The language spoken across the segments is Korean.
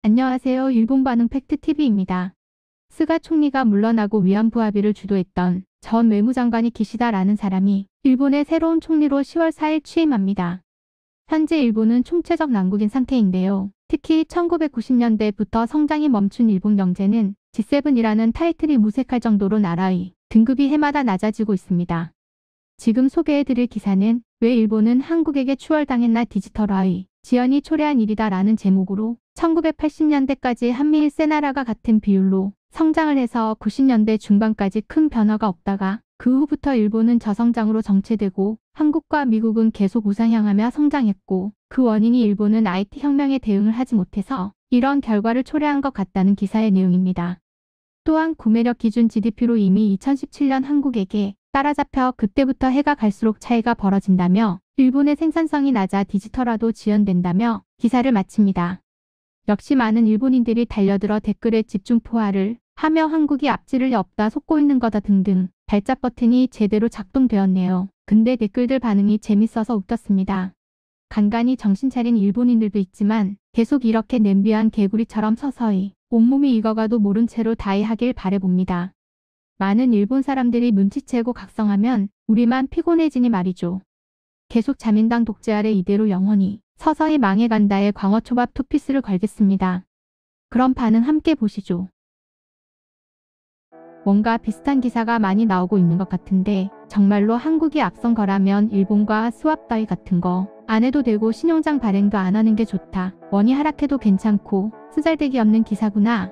안녕하세요. 일본 반응 팩트TV입니다. 스가 총리가 물러나고 위안부 합의를 주도했던 전 외무장관이 기시다라는 사람이 일본의 새로운 총리로 10월 4일 취임합니다. 현재 일본은 총체적 난국인 상태인데요. 특히 1990년대부터 성장이 멈춘 일본 경제는 G7이라는 타이틀이 무색할 정도로 나라의 등급이 해마다 낮아지고 있습니다. 지금 소개해드릴 기사는 왜 일본은 한국에게 추월당했나 디지털화의 지연이 초래한 일이다 라는 제목으로 1980년대까지 한미일 세 나라가 같은 비율로 성장을 해서 90년대 중반까지 큰 변화가 없다가 그 후부터 일본은 저성장으로 정체되고 한국과 미국은 계속 우상향하며 성장했고 그 원인이 일본은 IT 혁명에 대응을 하지 못해서 이런 결과를 초래한 것 같다는 기사의 내용입니다. 또한 구매력 기준 GDP로 이미 2017년 한국에게 따라잡혀 그때부터 해가 갈수록 차이가 벌어진다며 일본의 생산성이 낮아 디지털화도 지연된다며 기사를 마칩니다. 역시 많은 일본인들이 달려들어 댓글에 집중 포화를 하며 한국이 앞지를 엎다 속고 있는 거다 등등 발작 버튼이 제대로 작동되었네요. 근데 댓글들 반응이 재밌어서 웃겼습니다. 간간히 정신 차린 일본인들도 있지만 계속 이렇게 냄비한 개구리처럼 서서히 온몸이 익어가도 모른 채로 다이하길 바라봅니다. 많은 일본 사람들이 눈치채고 각성하면 우리만 피곤해지니 말이죠. 계속 자민당 독재 아래 이대로 영원히 서서히 망해간다에 광어초밥 투피스를 걸겠습니다. 그럼 반응 함께 보시죠. 뭔가 비슷한 기사가 많이 나오고 있는 것 같은데 정말로 한국이 앞선 거라면 일본과 스왑 따위 같은 거 안 해도 되고 신용장 발행도 안 하는 게 좋다. 원이 하락해도 괜찮고 쓰잘데기 없는 기사구나.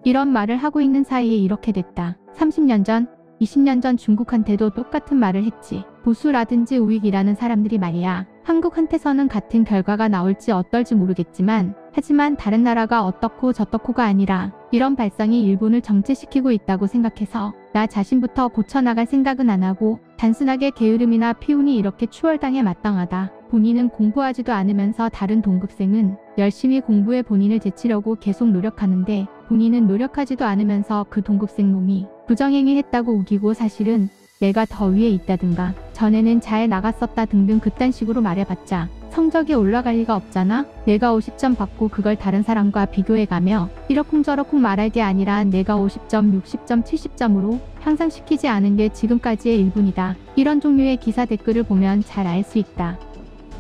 이런 말을 하고 있는 사이에 이렇게 됐다. 30년 전, 20년 전 중국한테도 똑같은 말을 했지. 보수라든지 우익이라는 사람들이 말이야. 한국한테서는 같은 결과가 나올지 어떨지 모르겠지만 하지만 다른 나라가 어떻고 저떻고가 아니라 이런 발상이 일본을 정체시키고 있다고 생각해서 나 자신부터 고쳐나갈 생각은 안 하고 단순하게 게으름이나 피운이 이렇게 추월당해 마땅하다. 본인은 공부하지도 않으면서 다른 동급생은 열심히 공부해 본인을 제치려고 계속 노력하는데 본인은 노력하지도 않으면서 그 동급생 놈이 부정행위 했다고 우기고 사실은 내가 더 위에 있다든가 전에는 잘 나갔었다 등등 그딴 식으로 말해봤자 성적이 올라갈 리가 없잖아. 내가 50점 받고 그걸 다른 사람과 비교해가며 이러쿵저러쿵 말할 게 아니라 내가 50점, 60점, 70점으로 향상시키지 않은 게 지금까지의 일본이다. 이런 종류의 기사 댓글을 보면 잘 알 수 있다.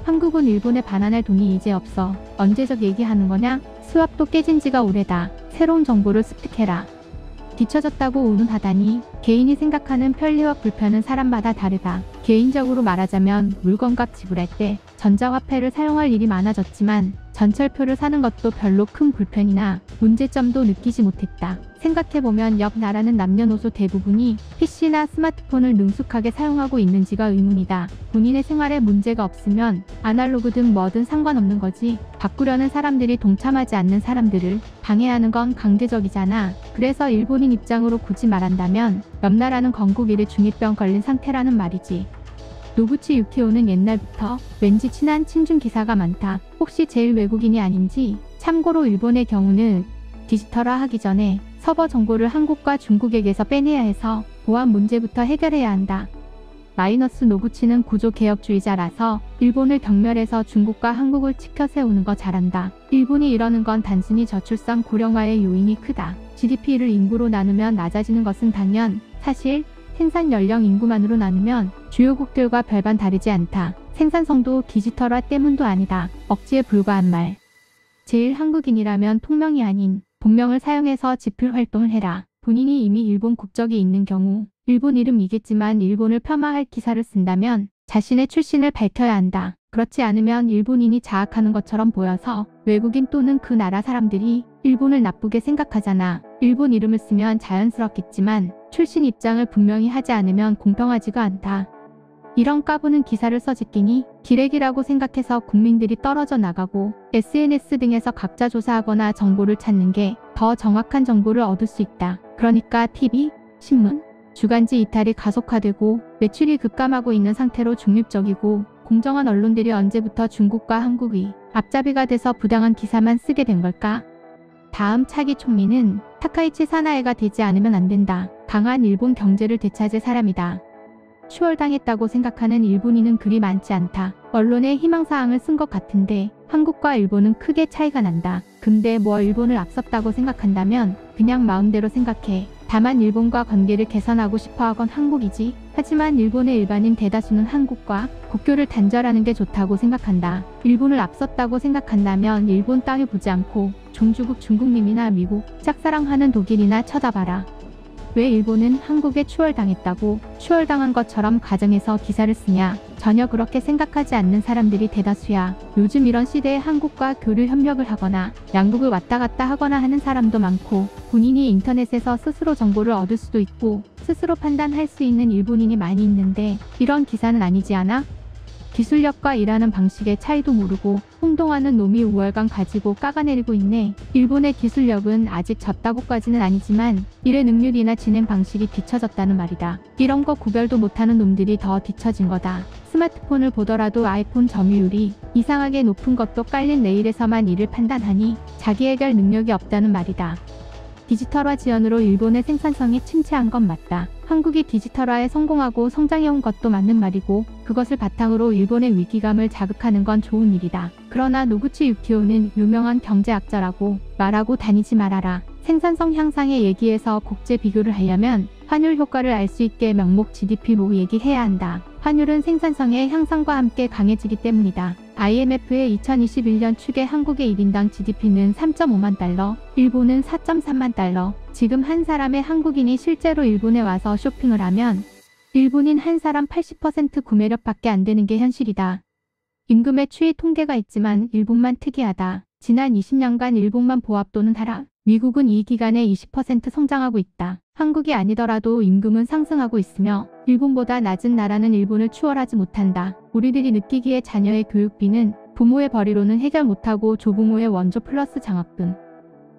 한국은 일본에 반환할 돈이 이제 없어. 언제적 얘기하는 거냐? 스왑도 깨진 지가 오래다. 새로운 정보를 습득해라. 뒤처졌다고 운운하다니 개인이 생각하는 편리와 불편은 사람마다 다르다. 개인적으로 말하자면 물건값 지불할 때 전자화폐를 사용할 일이 많아졌지만 전철표를 사는 것도 별로 큰 불편이나 문제점도 느끼지 못했다. 생각해보면 옆 나라는 남녀노소 대부분이 PC나 스마트폰을 능숙하게 사용하고 있는지가 의문이다. 본인의 생활에 문제가 없으면 아날로그든 뭐든 상관없는 거지. 바꾸려는 사람들이 동참하지 않는 사람들을 방해하는 건 강제적이잖아. 그래서 일본인 입장으로 굳이 말한다면 옆 나라는 건국 이래 중2병 걸린 상태라는 말이지. 노구치 유키오는 옛날부터 왠지 친한 친중 기사가 많다. 혹시 제일 외국인이 아닌지. 참고로 일본의 경우는 디지털화 하기 전에 서버 정보를 한국과 중국에게서 빼내야 해서 보안 문제부터 해결해야 한다. 마이너스 노구치는 구조개혁주의자라서 일본을 경멸해서 중국과 한국을 치켜 세우는 거 잘한다. 일본이 이러는 건 단순히 저출산 고령화의 요인이 크다. GDP를 인구로 나누면 낮아지는 것은 당연. 사실 생산 연령 인구만으로 나누면 주요국들과 별반 다르지 않다. 생산성도 디지털화 때문도 아니다. 억지에 불과한 말. 제일 한국인이라면 통명이 아닌 본명을 사용해서 지필 활동을 해라. 본인이 이미 일본 국적이 있는 경우 일본 이름이겠지만 일본을 폄하할 기사를 쓴다면 자신의 출신을 밝혀야 한다. 그렇지 않으면 일본인이 자학하는 것처럼 보여서 외국인 또는 그 나라 사람들이 일본을 나쁘게 생각하잖아. 일본 이름을 쓰면 자연스럽겠지만 출신 입장을 분명히 하지 않으면 공평하지가 않다. 이런 까부는 기사를 써짓기니 기레기라고 생각해서 국민들이 떨어져 나가고 SNS 등에서 각자 조사하거나 정보를 찾는 게 더 정확한 정보를 얻을 수 있다. 그러니까 TV, 신문, 주간지 이탈이 가속화되고 매출이 급감하고 있는 상태로 중립적이고 공정한 언론들이 언제부터 중국과 한국이 앞잡이가 돼서 부당한 기사만 쓰게 된 걸까? 다음 차기 총리는 타카이치 사나에가 되지 않으면 안 된다. 강한 일본 경제를 되찾을 사람이다. 추월당했다고 생각하는 일본인은 그리 많지 않다. 언론에 희망사항을 쓴 것 같은데 한국과 일본은 크게 차이가 난다. 근데 뭐 일본을 앞섰다고 생각한다면 그냥 마음대로 생각해. 다만 일본과 관계를 개선하고 싶어하건 한국이지. 하지만 일본의 일반인 대다수는 한국과 국교를 단절하는 게 좋다고 생각한다. 일본을 앞섰다고 생각한다면 일본 땅을 보지 않고 종주국 중국님이나 미국, 짝사랑하는 독일이나 쳐다봐라. 왜 일본은 한국에 추월당했다고 추월당한 것처럼 가정에서 기사를 쓰냐. 전혀 그렇게 생각하지 않는 사람들이 대다수야. 요즘 이런 시대에 한국과 교류 협력을 하거나 양국을 왔다 갔다 하거나 하는 사람도 많고 본인이 인터넷에서 스스로 정보를 얻을 수도 있고 스스로 판단할 수 있는 일본인이 많이 있는데 이런 기사는 아니지 않아? 기술력과 일하는 방식의 차이도 모르고 홍동하는 놈이 우월감 가지고 까가내리고 있네. 일본의 기술력은 아직 졌다고까지는 아니지만 일의 능률이나 진행 방식이 뒤처졌다는 말이다. 이런 거 구별도 못하는 놈들이 더 뒤처진 거다. 스마트폰을 보더라도 아이폰 점유율이 이상하게 높은 것도 깔린 레일에서만 일을 판단하니 자기 해결 능력이 없다는 말이다. 디지털화 지원으로 일본의 생산성이 침체한 건 맞다. 한국이 디지털화에 성공하고 성장해온 것도 맞는 말이고 그것을 바탕으로 일본의 위기감을 자극하는 건 좋은 일이다. 그러나 노구치 유키오는 유명한 경제학자라고 말하고 다니지 말아라. 생산성 향상의 얘기에서 국제 비교를 하려면 환율 효과를 알 수 있게 명목 GDP로 얘기해야 한다. 환율은 생산성의 향상과 함께 강해지기 때문이다. IMF의 2021년 추계 한국의 1인당 GDP는 3.5만 달러, 일본은 4.3만 달러. 지금 한 사람의 한국인이 실제로 일본에 와서 쇼핑을 하면 일본인 한 사람 80% 구매력밖에 안 되는 게 현실이다. 임금의 추이 통계가 있지만 일본만 특이하다. 지난 20년간 일본만 보합도는 하락, 미국은 이 기간에 20% 성장하고 있다. 한국이 아니더라도 임금은 상승하고 있으며 일본보다 낮은 나라는 일본을 추월하지 못한다. 우리들이 느끼기에 자녀의 교육비는 부모의 벌이로는 해결 못하고 조부모의 원조 플러스 장학금.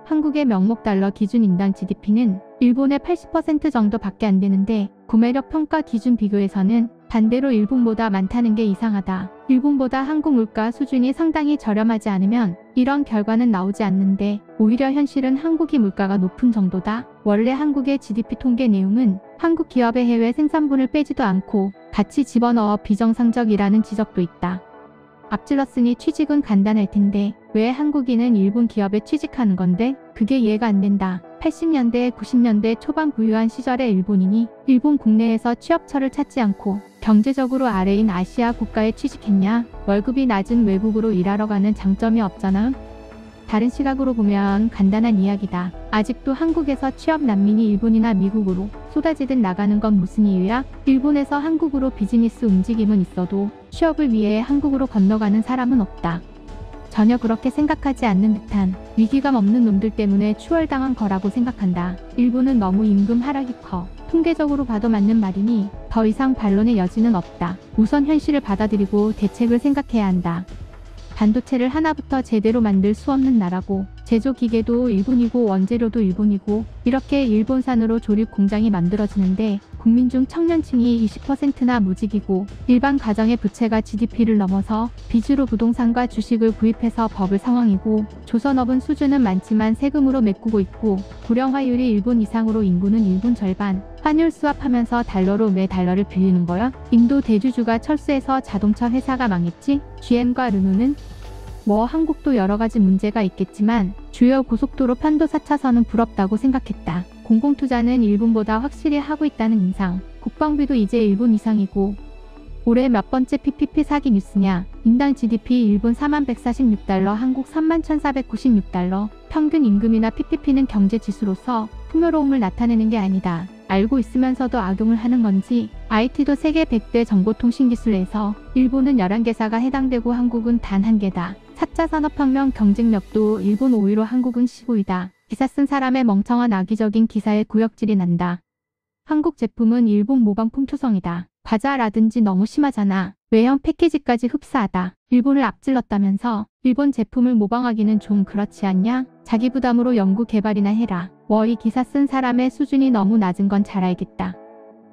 한국의 명목 달러 기준 인당 GDP는 일본의 80% 정도밖에 안 되는데 구매력 평가 기준 비교에서는 반대로 일본보다 많다는 게 이상하다. 일본보다 한국 물가 수준이 상당히 저렴하지 않으면 이런 결과는 나오지 않는데 오히려 현실은 한국이 물가가 높은 정도다. 원래 한국의 GDP 통계 내용은 한국 기업의 해외 생산분을 빼지도 않고 같이 집어넣어 비정상적이라는 지적도 있다. 앞질렀으니 취직은 간단할 텐데 왜 한국인은 일본 기업에 취직하는 건데? 그게 이해가 안 된다. 80년대, 90년대 초반 부유한 시절의 일본인이 일본 국내에서 취업처를 찾지 않고 경제적으로 아래인 아시아 국가에 취직했냐? 월급이 낮은 외국으로 일하러 가는 장점이 없잖아. 다른 시각으로 보면 간단한 이야기다. 아직도 한국에서 취업 난민이 일본이나 미국으로 쏟아지듯 나가는 건 무슨 이유야? 일본에서 한국으로 비즈니스 움직임은 있어도 취업을 위해 한국으로 건너가는 사람은 없다. 전혀 그렇게 생각하지 않는 듯한 위기감 없는 놈들 때문에 추월당한 거라고 생각한다. 일본은 너무 임금 하락이 커. 통계적으로 봐도 맞는 말이니 더 이상 반론의 여지는 없다. 우선 현실을 받아들이고 대책을 생각해야 한다. 반도체를 하나부터 제대로 만들 수 없는 나라고 제조기계도 일본이고 원재료도 일본이고 이렇게 일본산으로 조립 공장이 만들어지는데 국민 중 청년층이 20%나 무직이고 일반 가정의 부채가 GDP를 넘어서 빚으로 부동산과 주식을 구입해서 버블 상황이고 조선업은 수주는 많지만 세금으로 메꾸고 있고 고령화율이 일본 이상으로 인구는 일본 절반. 환율 수합하면서 달러로 매 달러를 빌리는 거야? 인도 대주주가 철수해서 자동차 회사가 망했지? GM과 르노는? 뭐 한국도 여러가지 문제가 있겠지만 주요 고속도로 편도 4차선은 부럽다고 생각했다. 공공투자는 일본보다 확실히 하고 있다는 인상. 국방비도 이제 일본 이상이고 올해 몇 번째 PPP 사기 뉴스냐. 인당 GDP 일본 4146달러, 한국 31,496달러. 평균 임금이나 PPP는 경제지수로서 풍요로움을 나타내는 게 아니다. 알고 있으면서도 악용을 하는 건지. IT도 세계 100대 정보통신기술에서 일본은 11개사가 해당되고 한국은 단 1개다. 4차 산업혁명 경쟁력도 일본 5위로 한국은 15위다. 기사 쓴 사람의 멍청한 악의적인 기사에 구역질이 난다. 한국 제품은 일본 모방품 투성이다. 과자라든지 너무 심하잖아. 외형 패키지까지 흡사하다. 일본을 앞질렀다면서 일본 제품을 모방하기는 좀 그렇지 않냐? 자기 부담으로 연구 개발이나 해라. 이 기사 쓴 사람의 수준이 너무 낮은 건 잘 알겠다.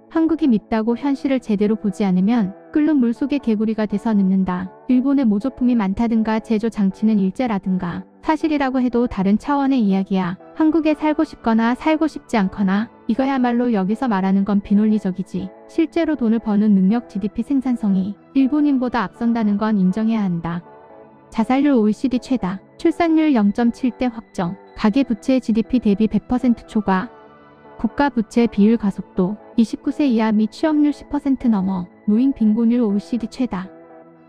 한국이 밉다고 현실을 제대로 보지 않으면 끓는 물 속에 개구리가 돼서 늙는다. 일본의 모조품이 많다든가 제조 장치는 일제라든가 사실이라고 해도 다른 차원의 이야기야. 한국에 살고 싶거나 살고 싶지 않거나 이거야말로 여기서 말하는 건 비논리적이지. 실제로 돈을 버는 능력 GDP 생산성이 일본인보다 앞선다는 건 인정해야 한다. 자살률 OECD 최다. 출산율 0.7대 확정. 가계부채 GDP 대비 100% 초과. 국가부채 비율 가속도. 29세 이하 및 취업률 10% 넘어. 노인 빈곤율 OECD 최다.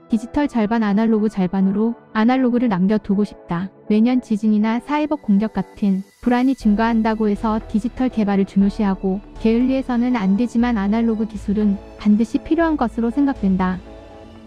디지털 절반 아날로그 절반으로 아날로그를 남겨두고 싶다. 매년 지진이나 사이버 공격 같은 불안이 증가한다고 해서 디지털 개발을 중요시하고 게을리해서는 안 되지만 아날로그 기술은 반드시 필요한 것으로 생각된다.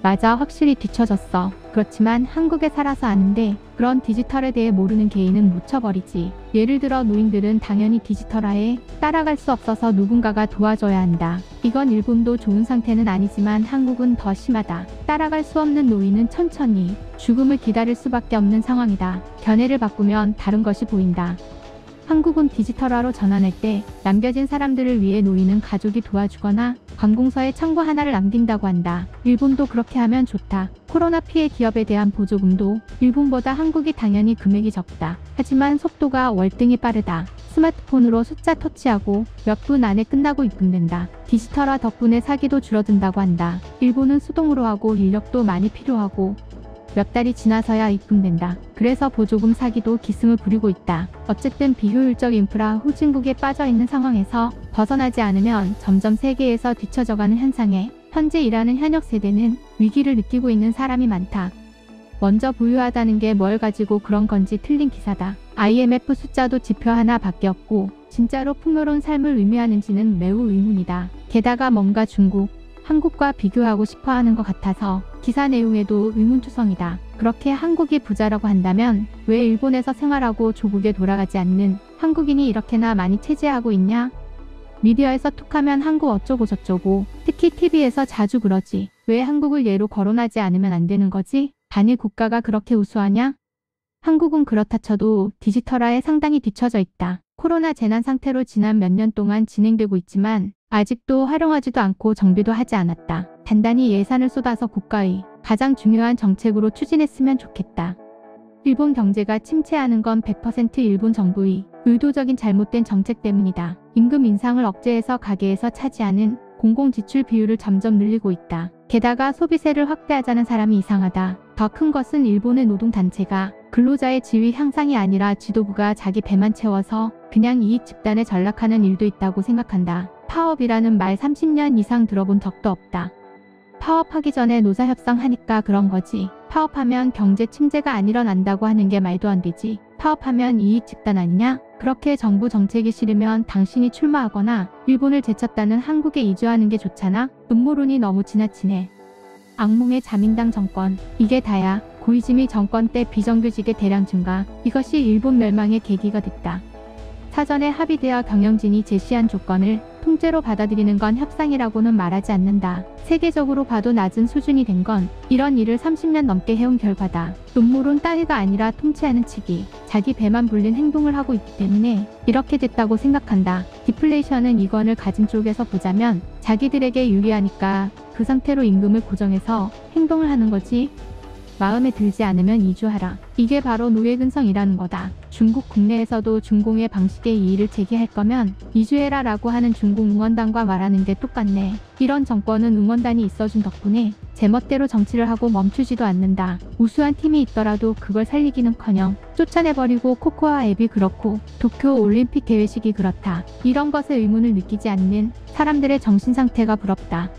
맞아, 확실히 뒤처졌어. 그렇지만 한국에 살아서 아는데 그런 디지털에 대해 모르는 개인은 묻혀버리지. 예를 들어 노인들은 당연히 디지털화에 따라갈 수 없어서 누군가가 도와줘야 한다. 이건 일본도 좋은 상태는 아니지만 한국은 더 심하다. 따라갈 수 없는 노인은 천천히 죽음을 기다릴 수밖에 없는 상황이다. 견해를 바꾸면 다른 것이 보인다. 한국은 디지털화로 전환할 때 남겨진 사람들을 위해 노인은 가족이 도와주거나 관공서에 청구 하나를 남긴다고 한다. 일본도 그렇게 하면 좋다. 코로나 피해 기업에 대한 보조금도 일본보다 한국이 당연히 금액이 적다. 하지만 속도가 월등히 빠르다. 스마트폰으로 숫자 터치하고 몇 분 안에 끝나고 입금된다. 디지털화 덕분에 사기도 줄어든다고 한다. 일본은 수동으로 하고 인력도 많이 필요하고 몇 달이 지나서야 입금된다. 그래서 보조금 사기도 기승을 부리고 있다. 어쨌든 비효율적 인프라 후진국에 빠져있는 상황에서 벗어나지 않으면 점점 세계에서 뒤처져가는 현상에 현재 일하는 현역 세대는 위기를 느끼고 있는 사람이 많다. 먼저 부유하다는 게 뭘 가지고 그런 건지 틀린 기사다. IMF 숫자도 지표 하나 밖에 없고 진짜로 풍요로운 삶을 의미하는지는 매우 의문이다. 게다가 뭔가 중국, 한국과 비교하고 싶어 하는 것 같아서 기사 내용에도 의문투성이다. 그렇게 한국이 부자라고 한다면 왜 일본에서 생활하고 조국에 돌아가지 않는 한국인이 이렇게나 많이 체제하고 있냐? 미디어에서 툭하면 한국 어쩌고 저쩌고, 특히 TV에서 자주 그러지. 왜 한국을 예로 거론하지 않으면 안 되는 거지? 단일 국가가 그렇게 우수하냐? 한국은 그렇다 쳐도 디지털화에 상당히 뒤처져 있다. 코로나 재난 상태로 지난 몇 년 동안 진행되고 있지만 아직도 활용하지도 않고 정비도 하지 않았다. 단단히 예산을 쏟아서 국가의 가장 중요한 정책으로 추진했으면 좋겠다. 일본 경제가 침체하는 건 100% 일본 정부의 의도적인 잘못된 정책 때문이다. 임금 인상을 억제해서 가계에서 차지하는 공공지출 비율을 점점 늘리고 있다. 게다가 소비세를 확대하자는 사람이 이상하다. 더 큰 것은 일본의 노동단체가 근로자의 지위 향상이 아니라 지도부가 자기 배만 채워서 그냥 이익 집단에 전락하는 일도 있다고 생각한다. 파업이라는 말 30년 이상 들어본 적도 없다. 파업하기 전에 노사협상 하니까 그런 거지. 파업하면 경제 침체가 안 일어난다고 하는 게 말도 안 되지. 파업하면 이익 집단 아니냐? 그렇게 정부 정책이 싫으면 당신이 출마하거나 일본을 제쳤다는 한국에 이주하는 게 좋잖아? 음모론이 너무 지나치네. 악몽의 자민당 정권. 이게 다야. 고이즈미 정권 때 비정규직의 대량 증가. 이것이 일본 멸망의 계기가 됐다. 사전에 합의되어 경영진이 제시한 조건을 통째로 받아들이는 건 협상이라고는 말하지 않는다. 세계적으로 봐도 낮은 수준이 된 건 이런 일을 30년 넘게 해온 결과다. 음모론 따위가 아니라 통치하는 측이 자기 배만 불린 행동을 하고 있기 때문에 이렇게 됐다고 생각한다. 디플레이션은 이권을 가진 쪽에서 보자면 자기들에게 유리하니까 그 상태로 임금을 고정해서 행동을 하는 거지. 마음에 들지 않으면 이주하라. 이게 바로 노예근성이라는 거다. 중국 국내에서도 중공의 방식의 이의를 제기할 거면 이주해라 라고 하는 중국 응원단과 말하는 게 똑같네. 이런 정권은 응원단이 있어준 덕분에 제멋대로 정치를 하고 멈추지도 않는다. 우수한 팀이 있더라도 그걸 살리기는커녕 쫓아내버리고 코코아 앱이 그렇고 도쿄 올림픽 개회식이 그렇다. 이런 것에 의문을 느끼지 않는 사람들의 정신상태가 부럽다.